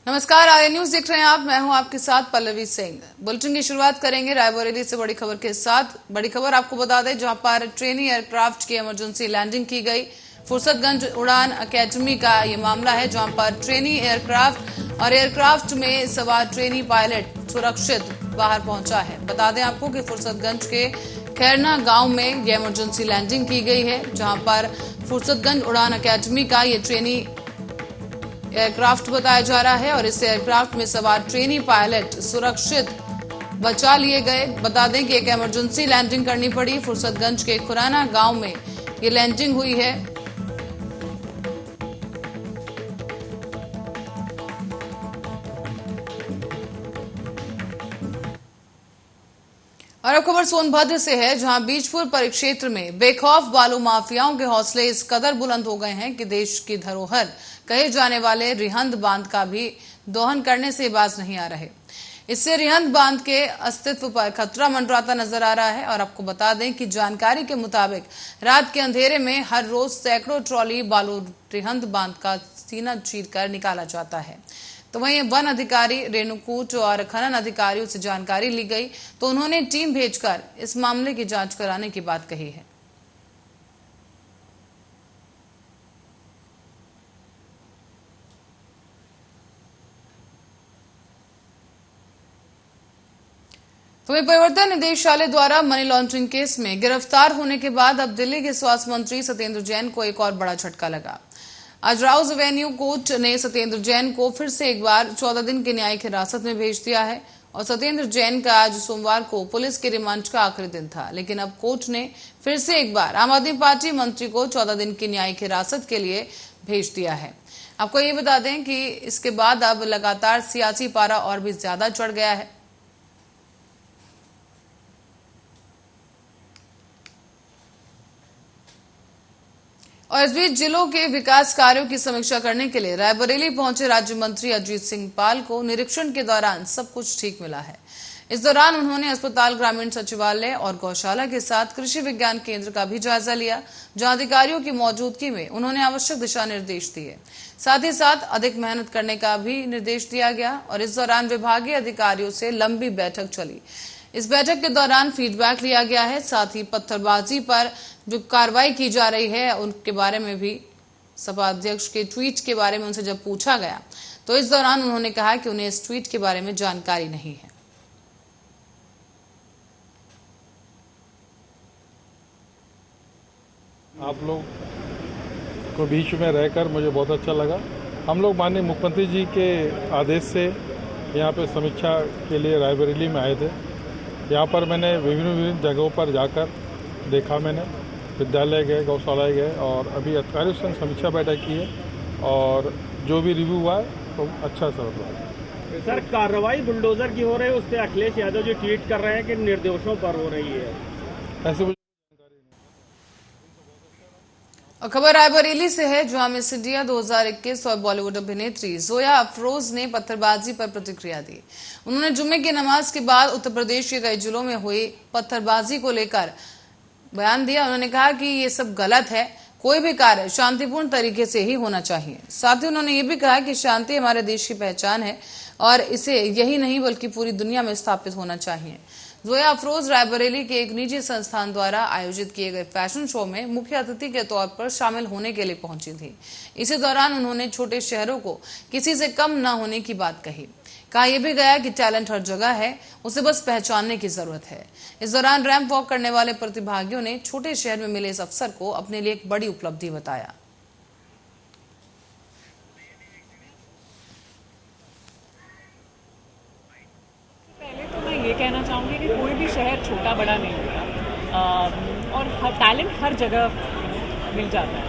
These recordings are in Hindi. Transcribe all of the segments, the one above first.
नमस्कार, आर्य न्यूज देख रहे हैं आप। मैं हूं आपके साथ पल्लवी सिंह। बुलेटिन की शुरुआत करेंगे रायबरेली से बड़ी खबर के साथ। बड़ी खबर आपको बता दें, जहां पर ट्रेनी एयरक्राफ्ट की इमरजेंसी लैंडिंग की गई। फुर्सतगंज उड़ान अकेडमी का ये मामला है, जहां पर ट्रेनी एयरक्राफ्ट और एयरक्राफ्ट में सवार ट्रेनी पायलट सुरक्षित बाहर पहुंचा है। बता दें आपको कि फुर्सतगंज के खैरना गांव में ये इमरजेंसी लैंडिंग की गई है, जहां पर फुर्सतगंज उड़ान अकेडमी का ये ट्रेनी एयरक्राफ्ट बताया जा रहा है और इस एयरक्राफ्ट में सवार ट्रेनी पायलट सुरक्षित बचा लिए गए। बता दें कि एक इमरजेंसी लैंडिंग करनी पड़ी। फुर्सतगंज के खुराना गांव में ये लैंडिंग हुई है। और अब खबर सोनभद्र से है, जहां बीजपुर परिक्षेत्र में बेखौफ बालू माफियाओं के हौसले इस कदर बुलंद हो गए हैं कि देश की धरोहर कहे जाने वाले रिहंद बांध का भी दोहन करने से बाज नहीं आ रहे। इससे रिहंद बांध के अस्तित्व पर खतरा मंडराता नजर आ रहा है। और आपको बता दें कि जानकारी के मुताबिक रात के अंधेरे में हर रोज सैकड़ों ट्रॉली बालू रिहंद बांध का सीना चीरकर निकाला जाता है। तो वहीं वन अधिकारी रेणुकूट और खनन अधिकारियों से जानकारी ली गई, तो उन्होंने टीम भेजकर इस मामले की जांच कराने की बात कही है। वहीं प्रवर्तन निदेशालय द्वारा मनी लॉन्ड्रिंग केस में गिरफ्तार होने के बाद अब दिल्ली के स्वास्थ्य मंत्री सत्येंद्र जैन को एक और बड़ा झटका लगा। आज राउज एवेन्यू कोर्ट ने सत्येंद्र जैन को फिर से एक बार 14 दिन की न्यायिक हिरासत में भेज दिया है। और सत्येंद्र जैन का आज सोमवार को पुलिस के रिमांड का आखिरी दिन था, लेकिन अब कोर्ट ने फिर से एक बार आम आदमी पार्टी मंत्री को 14 दिन की न्यायिक हिरासत के लिए भेज दिया है। आपको ये बता दें कि इसके बाद अब लगातार सियासी पारा और भी ज्यादा चढ़ गया है। और इस बीच जिलों के विकास कार्यों की समीक्षा करने के लिए रायबरेली पहुंचे राज्य मंत्री अजीत सिंह पाल को निरीक्षण के दौरान सब कुछ ठीक मिला है। इस दौरान उन्होंने अस्पताल, ग्रामीण सचिवालय और गौशाला के साथ कृषि विज्ञान केंद्र का भी जायजा लिया, जहां अधिकारियों की मौजूदगी में उन्होंने आवश्यक दिशा निर्देश दिए। साथ ही साथ अधिक मेहनत करने का भी निर्देश दिया गया। और इस दौरान विभागीय अधिकारियों से लंबी बैठक चली। इस बैठक के दौरान फीडबैक लिया गया है। साथ ही पत्थरबाजी पर जो कार्रवाई की जा रही है उनके बारे में भी सपा अध्यक्ष के ट्वीट के बारे में उनसे जब पूछा गया, तो इस दौरान उन्होंने कहा कि उन्हें इस ट्वीट के बारे में जानकारी नहीं है। आप लोग को बीच में रहकर मुझे बहुत अच्छा लगा। हम लोग माननीय मुख्यमंत्री जी के आदेश से यहाँ पे समीक्षा के लिए रायबरेली में आए थे। यहाँ पर मैंने विभिन्न जगहों पर जाकर देखा, मैंने विद्यालय गए, गौशाला गए और अभी अधिकारियों संग समीक्षा बैठक की है और जो भी रिव्यू हुआ है तो अच्छा सा रहा है। सर, कार्रवाई बुलडोजर की हो रही है, उस पर अखिलेश यादव जी ट्वीट कर रहे हैं कि निर्दोषों पर हो रही है। ऐसे और खबर रायबरेली से है, जहां मिस इंडिया 2021 और बॉलीवुड अभिनेत्री जोया अफरोज ने पत्थरबाजी पर प्रतिक्रिया दी। उन्होंने जुम्मे की नमाज के बाद उत्तर प्रदेश के कई जिलों में हुई पत्थरबाजी को लेकर बयान दिया। उन्होंने कहा कि ये सब गलत है, कोई भी कार्य शांतिपूर्ण तरीके से ही होना चाहिए। साथ ही उन्होंने ये भी कहा कि शांति हमारे देश की पहचान है और इसे यही नहीं बल्कि पूरी दुनिया में स्थापित होना चाहिए। जोया अफरोज रायबरेली के एक निजी संस्थान द्वारा आयोजित किए गए फैशन शो में मुख्य अतिथि के तौर पर शामिल होने के लिए पहुंची थी। इसी दौरान उन्होंने छोटे शहरों को किसी से कम न होने की बात कही। कहा यह भी गया कि टैलेंट हर जगह है, उसे बस पहचानने की जरूरत है। इस दौरान रैंप वॉक करने वाले प्रतिभागियों ने छोटे शहर में मिले इस अवसर को अपने लिए एक बड़ी उपलब्धि बताया। पहले तो मैं ये कहना चाहूँगी कि कोई भी शहर छोटा बड़ा नहीं होता और टैलेंट हर जगह मिल जाता है।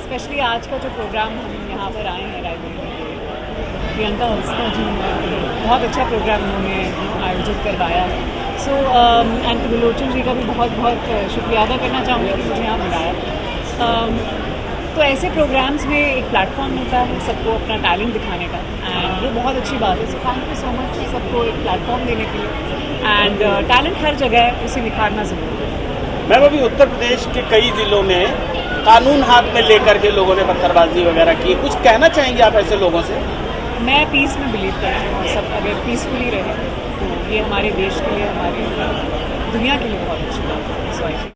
स्पेशली आज का जो प्रोग्राम हम यहाँ पर आए हैं रायबरेली में, प्रियंका हंसदा जी बहुत अच्छा प्रोग्राम उन्होंने आयोजित करवाया है। सो एंड त्रिलोचन जी का भी बहुत बहुत शुक्रिया अदा करना चाहूँगी कि मुझे यहाँ बुलाया। तो ऐसे प्रोग्राम्स में एक प्लेटफॉर्म मिलता है सबको अपना टैलेंट दिखाने का एंड वो बहुत अच्छी बात है। So thank you so much सबको एक प्लेटफॉर्म देने के लिए। एंड टैलेंट हर जगह है, उसे निखारना ज़रूरी है। मैम, अभी उत्तर प्रदेश के कई जिलों में कानून हाथ में लेकर के लोगों ने पत्थरबाजी वगैरह की, कुछ कहना चाहेंगे आप ऐसे लोगों से? मैं पीस में बिलीव करती हूँ और सब अगर पीसफुली रहे तो ये हमारे देश के लिए, हमारी दुनिया के लिए बहुत अच्छी बात है। सो आई थिंक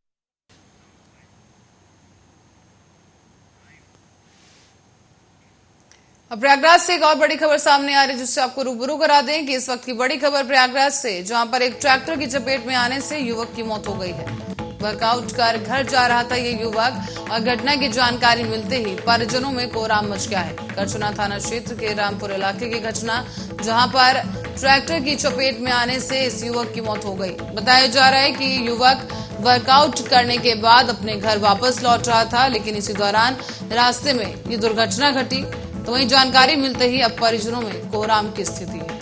अब प्रयागराज से एक और बड़ी खबर सामने आ रही है, जिससे आपको रूबरू करा दें कि इस वक्त की बड़ी खबर प्रयागराज से, जहां पर एक ट्रैक्टर की चपेट में आने से युवक की मौत हो गई है। वर्कआउट कर घर जा रहा था ये युवक और घटना की जानकारी मिलते ही परिजनों में कोहराम मच गया है। करछना थाना क्षेत्र के रामपुर इलाके की घटना, जहां पर ट्रैक्टर की चपेट में आने से इस युवक की मौत हो गई। बताया जा रहा है कि युवक वर्कआउट करने के बाद अपने घर वापस लौट रहा था, लेकिन इसी दौरान रास्ते में ये दुर्घटना घटी। तो वहीं जानकारी मिलते ही अब परिजनों में कोहराम की स्थिति है।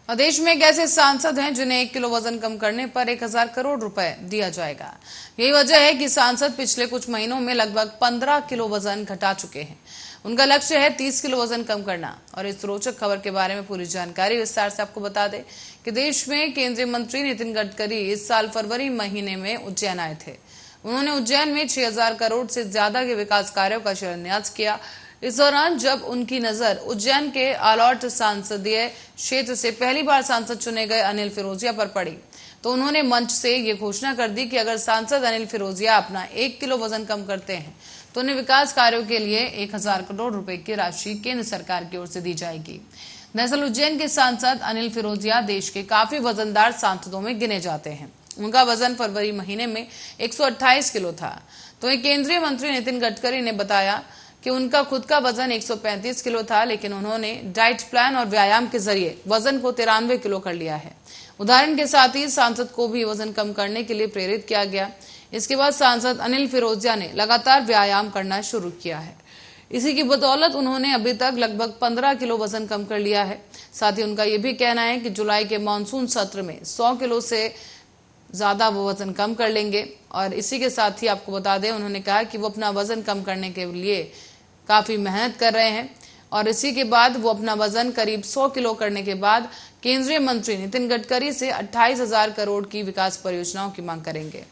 देश में एक ऐसे सांसद हैं जिन्हें 1 किलो वजन कम करने पर 1000 करोड़ रुपए दिया जाएगा। यही वजह है कि सांसद पिछले कुछ महीनों में लगभग 15 किलो वजन घटा चुके हैं। उनका लक्ष्य है 30 किलो वजन कम करना। और इस रोचक खबर के बारे में पूरी जानकारी विस्तार से आपको बता दें कि देश में केंद्रीय मंत्री नितिन गडकरी इस साल फरवरी महीने में उज्जैन आए थे। उन्होंने उज्जैन में 6000 करोड़ से ज्यादा के विकास कार्यों का शिलान्यास किया। इस दौरान जब उनकी नजर उज्जैन के आलौट संसदीय क्षेत्र से पहली बार सांसद चुने गए अनिल फिरोजिया पर पड़ी, तो उन्होंने मंच से ये घोषणा कर दी कि अगर सांसद अनिल फिरोजिया अपना 1 किलो वजन कम करते हैं तो उन्हें विकास कार्यों के लिए 1000 करोड़ रुपए की राशि केंद्र सरकार की ओर से दी जाएगी। दरअसल उज्जैन के सांसद अनिल फिरोजिया देश के काफी वजनदार सांसदों में गिने जाते हैं। उनका वजन फरवरी महीने में 128 किलो था। तो केंद्रीय मंत्री नितिन गडकरी ने बताया कि उनका खुद का वजन 135 किलो था, लेकिन उन्होंने डाइट प्लान और व्यायाम के जरिए वजन को 93 किलो कर लिया है। उदाहरण के साथ ही सांसद को भी वजन कम करने के लिए प्रेरित किया गया। इसके बाद सांसद अनिल फिरोजिया ने लगातार व्यायाम करना शुरू किया है। इसी की बदौलत उन्होंने अभी तक लगभग 15 किलो वजन कम कर लिया है। साथ ही उनका यह भी कहना है कि जुलाई के मानसून सत्र में 100 किलो से ज्यादा वो वजन कम कर लेंगे। और इसी के साथ ही आपको बता दें, उन्होंने कहा कि वो अपना वजन कम करने के लिए काफी मेहनत कर रहे हैं। और इसी के बाद वो अपना वजन करीब 100 किलो करने के बाद केंद्रीय मंत्री नितिन गडकरी से 28,000 करोड़ की विकास परियोजनाओं की मांग करेंगे।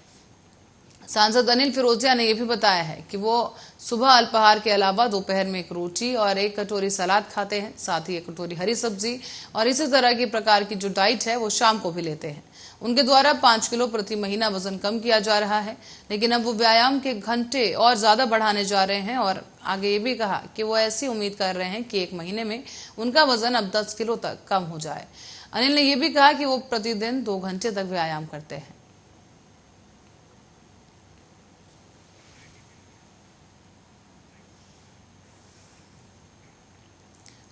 सांसद अनिल फिरोजिया ने यह भी बताया है कि वो सुबह अल्पाहार के अलावा दोपहर में 1 रोटी और 1 कटोरी सलाद खाते हैं, साथ ही 1 कटोरी हरी सब्जी और इसी तरह की प्रकार की जो डाइट है वो शाम को भी लेते हैं। उनके द्वारा 5 किलो प्रति महीना वजन कम किया जा रहा है, लेकिन अब वो व्यायाम के घंटे और ज्यादा बढ़ाने जा रहे हैं। और आगे ये भी कहा कि वो ऐसी उम्मीद कर रहे हैं कि 1 महीने में उनका वजन अब 10 किलो तक कम हो जाए। अनिल ने यह भी कहा कि वो प्रतिदिन 2 घंटे तक व्यायाम करते हैं।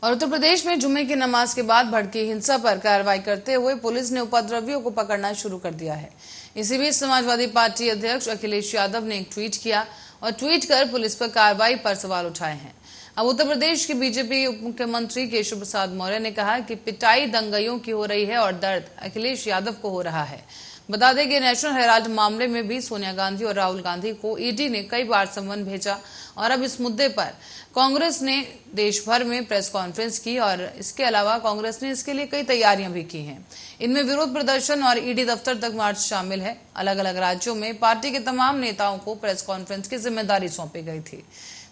और उत्तर प्रदेश में जुम्मे की नमाज के बाद भड़की हिंसा पर कार्रवाई करते हुए पुलिस ने उपद्रवियों को पकड़ना शुरू कर दिया है। इसी बीच समाजवादी पार्टी अध्यक्ष अखिलेश यादव ने एक ट्वीट किया और ट्वीट कर पुलिस पर कार्रवाई पर सवाल उठाए हैं। अब उत्तर प्रदेश के बीजेपी उप मुख्यमंत्री केशव प्रसाद मौर्य ने कहा कि पिटाई दंगइयों की हो रही है और दर्द अखिलेश यादव को हो रहा है। बता दें कि नेशनल हेराल्ड मामले में भी सोनिया गांधी और राहुल गांधी को ईडी ने कई बार समन भेजा और अब इस मुद्दे पर कांग्रेस ने देश भर में प्रेस कॉन्फ्रेंस की और इसके अलावा कांग्रेस ने इसके लिए कई तैयारियां भी की हैं। इनमें विरोध प्रदर्शन और ईडी दफ्तर तक मार्च शामिल है। अलग अलग राज्यों में पार्टी के तमाम नेताओं को प्रेस कॉन्फ्रेंस की जिम्मेदारी सौंपी गई थी।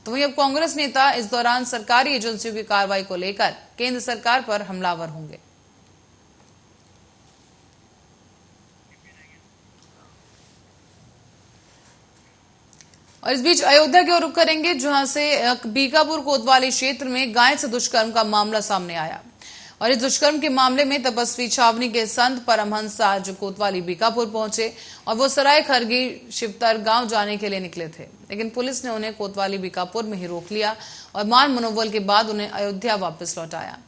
तो वहीं अब कांग्रेस नेता इस दौरान सरकारी एजेंसियों की कार्रवाई को लेकर केंद्र सरकार पर हमलावर होंगे। और इस बीच अयोध्या की ओर रुख करेंगे, जहां से बीकापुर कोतवाली क्षेत्र में गाय से दुष्कर्म का मामला सामने आया। और इस दुष्कर्म के मामले में तपस्वी छावनी के संत परमहंस आज कोतवाली बीकापुर पहुंचे और वो सराय खरगी शिवतर गांव जाने के लिए निकले थे, लेकिन पुलिस ने उन्हें कोतवाली बीकापुर में ही रोक लिया और मान मनोबल के बाद उन्हें अयोध्या वापस लौटाया।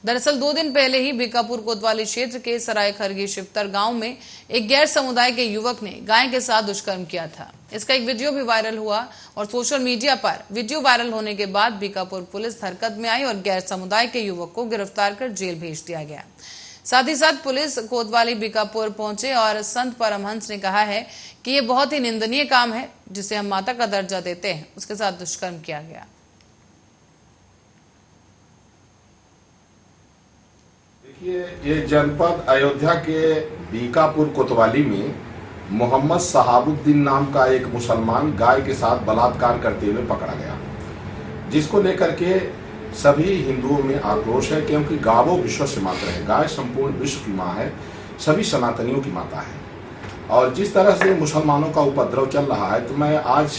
दरअसल 2 दिन पहले ही बीकापुर कोतवाली क्षेत्र के सराय खरगी शिवतर गांव में एक गैर समुदाय के युवक ने गाय के साथ दुष्कर्म किया था। इसका एक वीडियो भी वायरल हुआ और सोशल मीडिया पर वीडियो वायरल होने के बाद बीकापुर पुलिस हरकत में आई और गैर समुदाय के युवक को गिरफ्तार कर जेल भेज दिया गया। साथ ही साथ पुलिस कोतवाली बीकापुर पहुंचे और संत परमहंस ने कहा है कि ये बहुत ही निंदनीय काम है, जिसे हम माता का दर्जा देते हैं, उसके साथ दुष्कर्म किया गया। देखिए, ये जनपद अयोध्या के बीकापुर कोतवाली में मोहम्मद शहाबुद्दीन नाम का एक मुसलमान गाय के साथ बलात्कार करते हुए पकड़ा गया, जिसको लेकर के सभी हिंदुओं में आक्रोश है, क्योंकि गावो विश्व से माता है, गाय संपूर्ण विश्व की माँ है, सभी सनातनियों की माता है। और जिस तरह से मुसलमानों का उपद्रव चल रहा है, तो मैं आज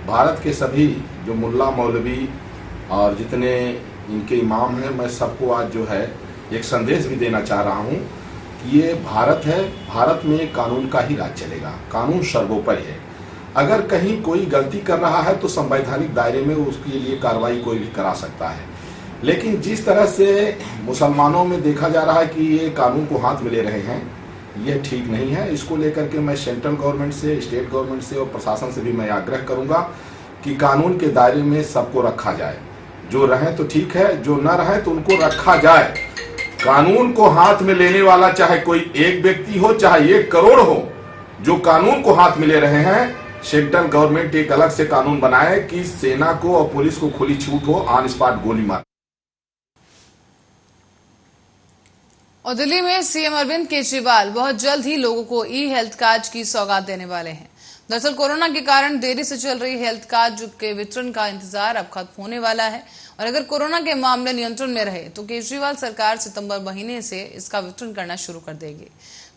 भारत के सभी जो मुल्ला मौलवी और जितने इनके इमाम हैं, मैं सबको आज जो है एक संदेश भी देना चाह रहा हूँ कि ये भारत है, भारत में कानून का ही राज चलेगा, कानून सर्वोपरि है। अगर कहीं कोई गलती कर रहा है तो संवैधानिक दायरे में उसके लिए कार्रवाई कोई भी करा सकता है, लेकिन जिस तरह से मुसलमानों में देखा जा रहा है कि ये कानून को हाथ में ले रहे हैं, यह ठीक नहीं है। इसको लेकर के मैं सेंट्रल गवर्नमेंट से, स्टेट गवर्नमेंट से और प्रशासन से भी मैं आग्रह करूंगा कि कानून के दायरे में सबको रखा जाए। जो रहे तो ठीक है, जो न रहे तो उनको रखा जाए। कानून को हाथ में लेने वाला चाहे कोई एक व्यक्ति हो, चाहे 1 करोड़ हो, जो कानून को हाथ में ले रहे हैं, सेंट्रल गवर्नमेंट एक अलग से कानून बनाए कि सेना को और पुलिस को खुली छूट हो ऑन स्पॉट गोली मार। और दिल्ली में सीएम अरविंद केजरीवाल बहुत जल्द ही लोगों को ई हेल्थ कार्ड की सौगात देने वाले हैं। दरअसल कोरोना के कारण देरी से चल रही हेल्थ कार्ड के वितरण का इंतजार अब खत्म होने वाला है, और अगर कोरोना के मामले नियंत्रण में रहे तो केजरीवाल सरकार सितंबर महीने से इसका वितरण करना शुरू कर देगी।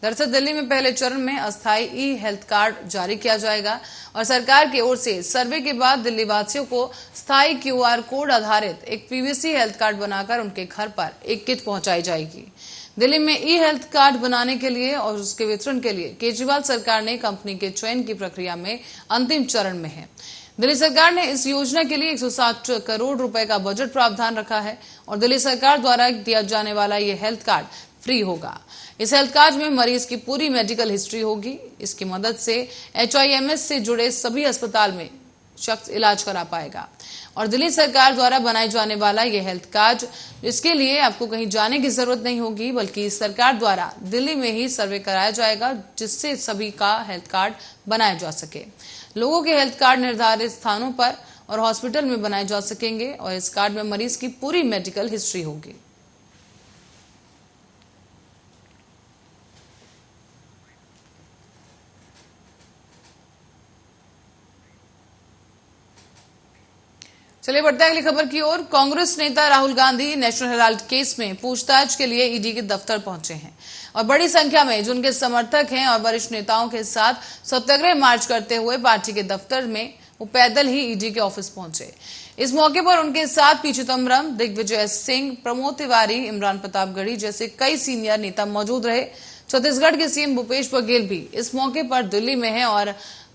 दरअसल दिल्ली में पहले चरण में अस्थायी ई हेल्थ कार्ड जारी किया जाएगा और सरकार की ओर से सर्वे के बाद दिल्ली वासियों को स्थायी QR कोड आधारित एक PVC हेल्थ कार्ड बनाकर उनके घर पर एक किट पहुंचाई जाएगी। दिल्ली में ई हेल्थ कार्ड बनाने के लिए और उसके वितरण के लिए केजरीवाल सरकार ने कंपनी के चयन की प्रक्रिया में अंतिम चरण में है। दिल्ली सरकार ने इस योजना के लिए 160 करोड़ रुपए का बजट प्रावधान रखा है और दिल्ली सरकार द्वारा दिया जाने वाला ये हेल्थ कार्ड फ्री होगा। इस हेल्थ कार्ड में मरीज की पूरी मेडिकल हिस्ट्री होगी। इसकी मदद से HIMS से जुड़े सभी अस्पताल में शख्स इलाज करा पाएगा। और दिल्ली सरकार द्वारा बनाए जाने वाला यह हेल्थ कार्ड, इसके लिए आपको कहीं जाने की जरूरत नहीं होगी, बल्कि सरकार द्वारा दिल्ली में ही सर्वे कराया जाएगा, जिससे सभी का हेल्थ कार्ड बनाया जा सके। लोगों के हेल्थ कार्ड निर्धारित स्थानों पर और हॉस्पिटल में बनाए जा सकेंगे और इस कार्ड में मरीज की पूरी मेडिकल हिस्ट्री होगी। चलिए बढ़ते हैं अगली खबर की ओर। कांग्रेस नेता Rahul Gandhi national Herald case में पूछताछ के लिए ईडी के दफ्तर पहुंचे हैं और बड़ी संख्या में जो उनके समर्थक हैं और वरिष्ठ नेताओं के साथ सत्याग्रह मार्च करते हुए पार्टी के दफ्तर में वो पैदल ही ईडी के ऑफिस पहुंचे। इस मौके पर उनके साथ पी चिदंबरम, दिग्विजय सिंह, प्रमोद तिवारी, इमरान प्रतापगढ़ी जैसे कई सीनियर नेता मौजूद रहे। छत्तीसगढ़ के सीएम भूपेश बघेल भी इस मौके पर दिल्ली में हैं और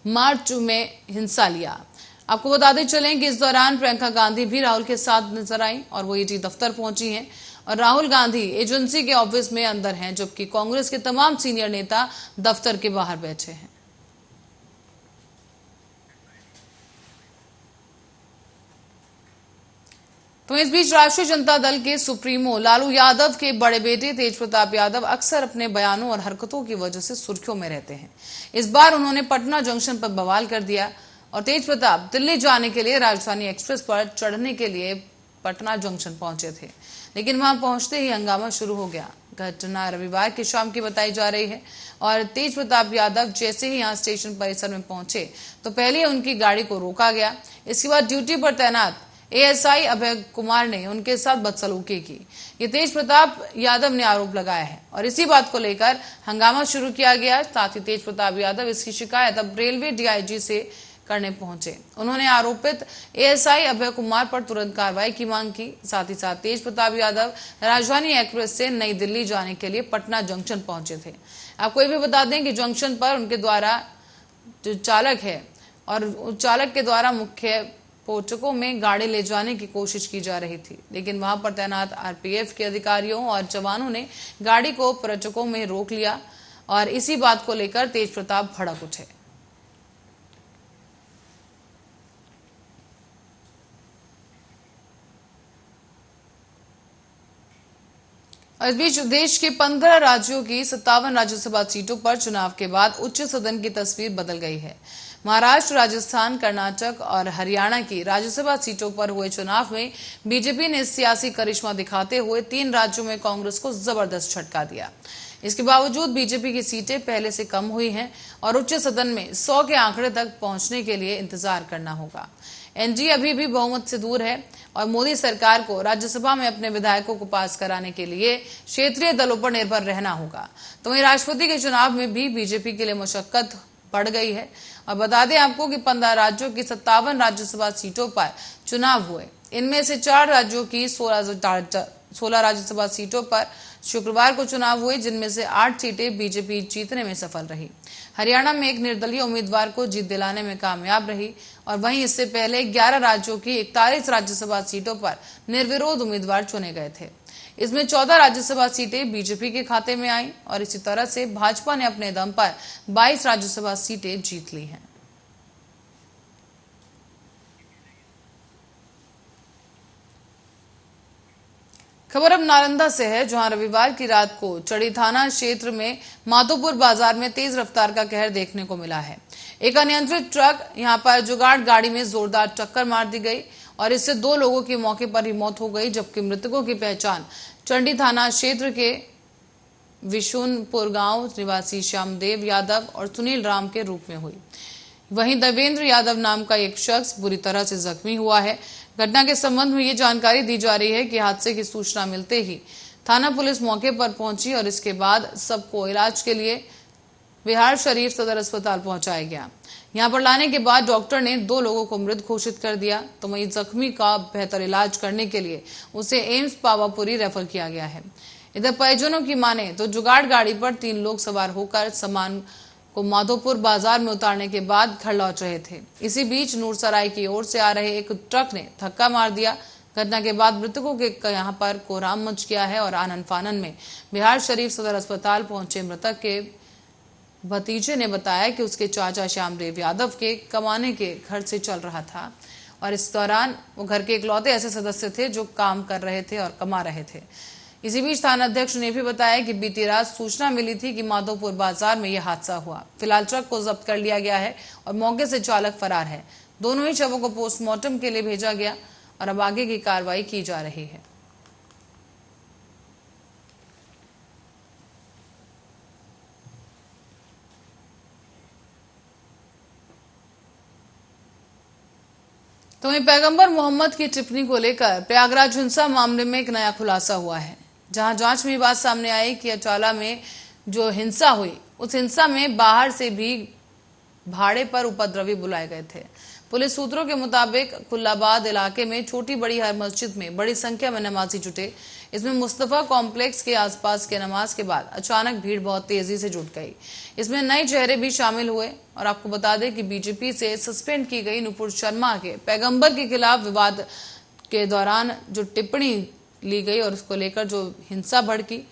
मार्च में हिस्सा लिया। आपको बताते चलें कि इस दौरान प्रियंका गांधी भी राहुल के साथ नजर आई और वो ईडी दफ्तर पहुंची हैं और राहुल गांधी एजेंसी के ऑफिस में अंदर हैं, जबकि कांग्रेस के तमाम सीनियर नेता दफ्तर के बाहर बैठे हैं। तो इस बीच राष्ट्रीय जनता दल के सुप्रीमो लालू यादव के बड़े बेटे तेज प्रताप यादव अक्सर अपने बयानों और हरकतों की वजह से सुर्खियों में रहते हैं। इस बार उन्होंने पटना जंक्शन पर बवाल कर दिया और तेज प्रताप दिल्ली जाने के लिए राजधानी एक्सप्रेस पर चढ़ने के लिए पटना जंक्शन पहुंचे थे, लेकिन वहां पहुंचते ही हंगामा शुरू हो गया। घटना रविवार की शाम की बताई जा रही है और तेज प्रताप यादव जैसे ही यहां स्टेशन परिसर में पहुंचे तो पहले उनकी गाड़ी को रोका गया। इसके बाद ड्यूटी पर तैनात ASI अभय कुमार ने उनके साथ बदसलूकी की। ये तेज प्रताप यादव ने आरोप लगाया है और इसी बात को लेकर हंगामा शुरू किया गया। साथ ही तेज प्रताप यादव इसकी शिकायत अब रेलवे DIG से करने पहुंचे। उन्होंने आरोपित ASI अभय कुमार पर तुरंत कार्रवाई की मांग की। साथ ही साथ तेज प्रताप यादव राजधानी एक्सप्रेस से नई दिल्ली जाने के लिए पटना जंक्शन पहुंचे थे। आपको ये भी बता दें कि जंक्शन पर उनके द्वारा जो चालक है और चालक के द्वारा मुख्य पोर्चकों में गाड़ी ले जाने की कोशिश की जा रही थी, लेकिन वहां पर तैनात RPF के अधिकारियों और जवानों ने गाड़ी को पर्यटकों में रोक लिया और इसी बात को लेकर तेज प्रताप भड़क उठे। इस बीच देश के 15 राज्यों की 57 राज्यसभा सीटों पर चुनाव के बाद उच्च सदन की तस्वीर बदल गई है। महाराष्ट्र, राजस्थान, कर्नाटक और हरियाणा की राज्यसभा सीटों पर हुए चुनाव में बीजेपी ने सियासी करिश्मा दिखाते हुए 3 राज्यों में कांग्रेस को जबरदस्त झटका दिया। इसके बावजूद बीजेपी की सीटें पहले से कम हुई हैं और उच्च सदन में 100 के आंकड़े तक पहुंचने के लिए इंतजार करना होगा। एनडीए अभी भी बहुमत से दूर है और मोदी सरकार को राज्यसभा में अपने विधायकों को पास कराने के लिए क्षेत्रीय दलों पर निर्भर रहना होगा। तो वहीं राष्ट्रपति के चुनाव में भी बीजेपी के लिए मशक्कत बढ़ गई है। और बता दें आपको कि 15 राज्यों की 57 राज्यसभा सीटों पर चुनाव हुए। इनमें से 4 राज्यों की 16 राज्यसभा सीटों पर शुक्रवार को चुनाव हुए, जिनमें से 8 सीटें बीजेपी जीतने में सफल रही। हरियाणा में एक निर्दलीय उम्मीदवार को जीत दिलाने में कामयाब रही और वहीं इससे पहले 11 राज्यों की 41 राज्यसभा सीटों पर निर्विरोध उम्मीदवार चुने गए थे। इसमें 14 राज्यसभा सीटें बीजेपी के खाते में आई और इसी तरह से भाजपा ने अपने दम पर 22 राज्यसभा सीटें जीत ली हैं। खबर अब नालंदा से है, जहां रविवार की रात को चड़ी थाना क्षेत्र में माधोपुर बाजार में तेज रफ्तार का कहर देखने को मिला है। एक अनियंत्रित ट्रक यहां पर जुगाड़ गाड़ी में जोरदार टक्कर मार दी गई और इससे 2 लोगों की मौके पर ही मौत हो गई, जबकि मृतकों की पहचान चंडी थाना क्षेत्र के विशुनपुर गांव निवासी श्यामदेव यादव और सुनील राम के रूप में हुई। वहीं देवेंद्र यादव नाम का एक शख्स बुरी तरह से जख्मी हुआ है। घटना के संबंध में ये जानकारी दी जा रही है कि हादसे की सूचना मिलते ही थाना पुलिस मौके पर पहुंची और इसके बाद सबको इलाज के लिए बिहार शरीफ सदर अस्पताल पहुंचाया गया। यहां पर लाने के बाद डॉक्टर ने 2 लोगों को मृत घोषित कर दिया, तो वहीं जख्मी का बेहतर इलाज करने के लिए उसे एम्स पावापुरी रेफर किया गया है। इधर परिजनों की माने तो जुगाड़ गाड़ी पर 3 लोग सवार होकर सामान को माधोपुर बाजार में उतारने के बाद घर लौट रहे थे। इसी बीच नूरसराय की ओर से आ रहे एक ट्रक ने धक्का मार दिया। घटना के बाद मृतकों के यहाँ पर कोहराम मच गया है और आनन फानन में बिहार शरीफ सदर अस्पताल पहुंचे मृतक के भतीजे ने बताया कि उसके चाचा श्यामदेव यादव के कमाने के घर से चल रहा था और इस दौरान वो घर के इकलौते ऐसे सदस्य थे जो काम कर रहे थे और कमा रहे थे। इसी बीच थाना अध्यक्ष ने भी बताया कि बीती रात सूचना मिली थी कि माधोपुर बाजार में यह हादसा हुआ। फिलहाल ट्रक को जब्त कर लिया गया है और मौके से चालक फरार है। दोनों ही शवों को पोस्टमार्टम के लिए भेजा गया और अब आगे की कार्रवाई की जा रही है। तो वहीं पैगंबर मोहम्मद की टिप्पणी को लेकर प्रयागराज हिंसा मामले में एक नया खुलासा हुआ है, जहां जांच में बात सामने आई कि अचाला में जो हिंसा हुई उस हिंसा में बाहर से भी भाड़े पर उपद्रवी बुलाए गए थे। पुलिस सूत्रों के मुताबिक खुल्लाबाद इलाके में छोटी बड़ी हर मस्जिद में बड़ी संख्या में नमाजी जुटे। इसमें मुस्तफा कॉम्प्लेक्स के आसपास के नमाज के बाद अचानक भीड़ बहुत तेजी से जुट गई। इसमें नए चेहरे भी शामिल हुए और आपको बता दें कि बीजेपी से सस्पेंड की गई नुपुर शर्मा के पैगंबर के खिलाफ विवाद के दौरान जो टिप्पणी ली गई और उसको लेकर जो हिंसा भड़की,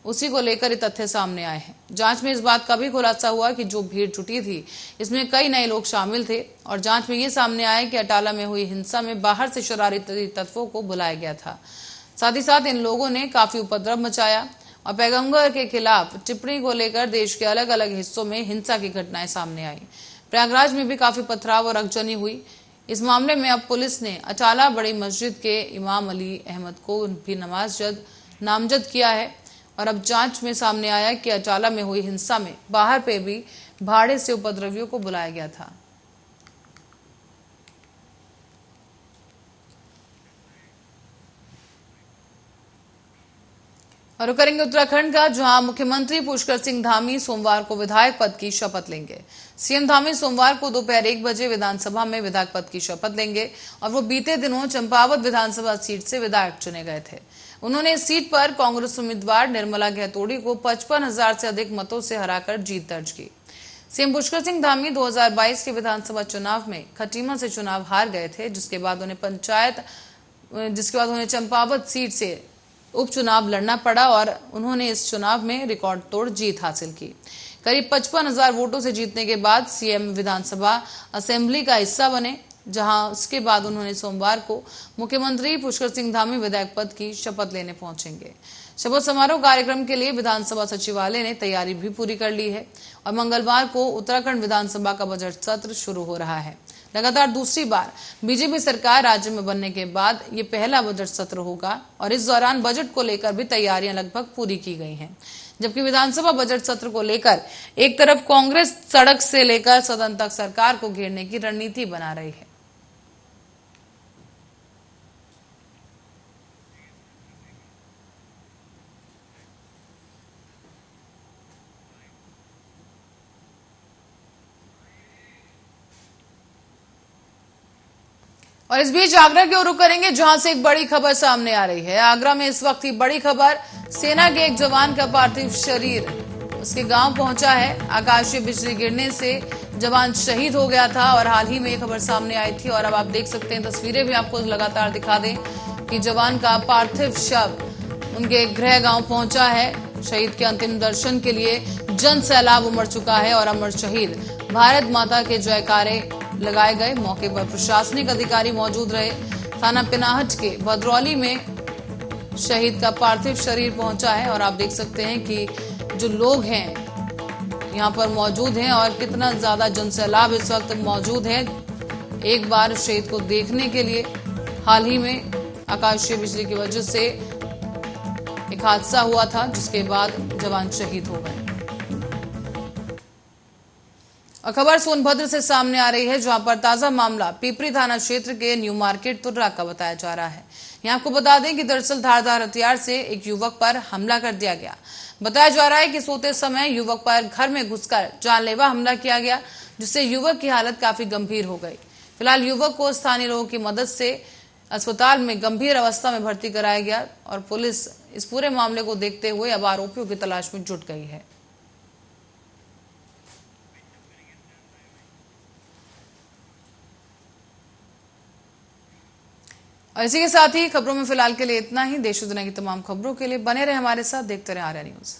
उसी को लेकर ये तथ्य सामने आए हैं। जांच में इस बात का भी खुलासा हुआ कि जो भीड़ जुटी थी इसमें कई नए लोग शामिल थे और जांच में ये सामने आया कि अटाला में हुई हिंसा में बाहर से शरारती तत्वों को बुलाया गया था। साथ ही साथ इन लोगों ने काफी उपद्रव मचाया और पैगंबर के खिलाफ टिप्पणी को लेकर देश के अलग अलग हिस्सों में हिंसा की घटनाएं सामने आई। प्रयागराज में भी काफी पथराव और अगजनी हुई। इस मामले में अब पुलिस ने अटाला बड़ी मस्जिद के इमाम अली अहमद को भी नामजद किया है और अब जांच में सामने आया कि अटाला में हुई हिंसा में बाहर पे भी भाड़े से उपद्रवियों को बुलाया गया था। और करेंगे उत्तराखंड का, जहां मुख्यमंत्री पुष्कर सिंह धामी सोमवार को विधायक पद की शपथ लेंगे। सीएम धामी सोमवार को दोपहर 1 बजे विधानसभा में विधायक पद की शपथ लेंगे और वो बीते दिनों चंपावत विधानसभा सीट से विधायक चुने गए थे। उन्होंने इस सीट पर कांग्रेस उम्मीदवार निर्मला गहतोड़ी को 55,000 से अधिक मतों से हराकर जीत दर्ज की। सीएम पुष्कर सिंह धामी 2022 के विधानसभा चुनाव में खटीमा से चुनाव हार गए थे, जिसके बाद उन्हें चंपावत सीट से उपचुनाव लड़ना पड़ा और उन्होंने इस चुनाव में रिकॉर्ड तोड़ जीत हासिल की। करीब 55,000 वोटों से जीतने के बाद सीएम विधानसभा असेंबली का हिस्सा बने, जहां उसके बाद उन्होंने सोमवार को मुख्यमंत्री पुष्कर सिंह धामी विधायक पद की शपथ लेने पहुंचेंगे। शपथ समारोह कार्यक्रम के लिए विधानसभा सचिवालय ने तैयारी भी पूरी कर ली है और मंगलवार को उत्तराखंड विधानसभा का बजट सत्र शुरू हो रहा है। लगातार दूसरी बार बीजेपी सरकार राज्य में बनने के बाद ये पहला बजट सत्र होगा और इस दौरान बजट को लेकर भी तैयारियां लगभग पूरी की गई हैं। जबकि विधानसभा बजट सत्र को लेकर एक तरफ कांग्रेस सड़क से लेकर सदन तक सरकार को घेरने की रणनीति बना रही है। और इस बीच आगरा की ओर रुख करेंगे, जहां से एक बड़ी खबर सामने आ रही है। आगरा में इस वक्त की बड़ी खबर, सेना के एक जवान का पार्थिव शरीर उसके गांव पहुंचा है। आकाशीय बिजली गिरने से जवान शहीद हो गया था और हाल ही में ये खबर सामने आई थी। और अब आप देख सकते हैं, तस्वीरें भी आपको लगातार दिखा दें कि जवान का पार्थिव शव उनके गृह गांव पहुंचा है। शहीद के अंतिम दर्शन के लिए जन सैलाब उमड़ चुका है और अमर शहीद भारत माता के जयकारे लगाए गए। मौके पर प्रशासनिक अधिकारी मौजूद रहे। थाना पिनाहट के भद्रौली में शहीद का पार्थिव शरीर पहुंचा है और आप देख सकते हैं कि जो लोग हैं यहां पर मौजूद हैं और कितना ज्यादा जनसैलाब इस वक्त मौजूद है एक बार शहीद को देखने के लिए। हाल ही में आकाशीय बिजली की वजह से एक हादसा हुआ था, जिसके बाद जवान शहीद हो गए। और खबर सोनभद्र से सामने आ रही है, जहां पर ताजा मामला पिपरी थाना क्षेत्र के न्यू मार्केट तुर्रा का बताया जा रहा है। यहां आपको बता दें कि दरअसल धारदार हथियार से एक युवक पर हमला कर दिया गया। बताया जा रहा है कि सोते समय युवक पर घर में घुसकर जानलेवा हमला किया गया, जिससे युवक की हालत काफी गंभीर हो गई। फिलहाल युवक को स्थानीय लोगों की मदद से अस्पताल में गंभीर अवस्था में भर्ती कराया गया और पुलिस इस पूरे मामले को देखते हुए अब आरोपियों की तलाश में जुट गई है। और इसी के साथ ही खबरों में फिलहाल के लिए इतना ही। देश और दुनिया की तमाम खबरों के लिए बने रहे हमारे साथ, देखते रहे आर्या न्यूज।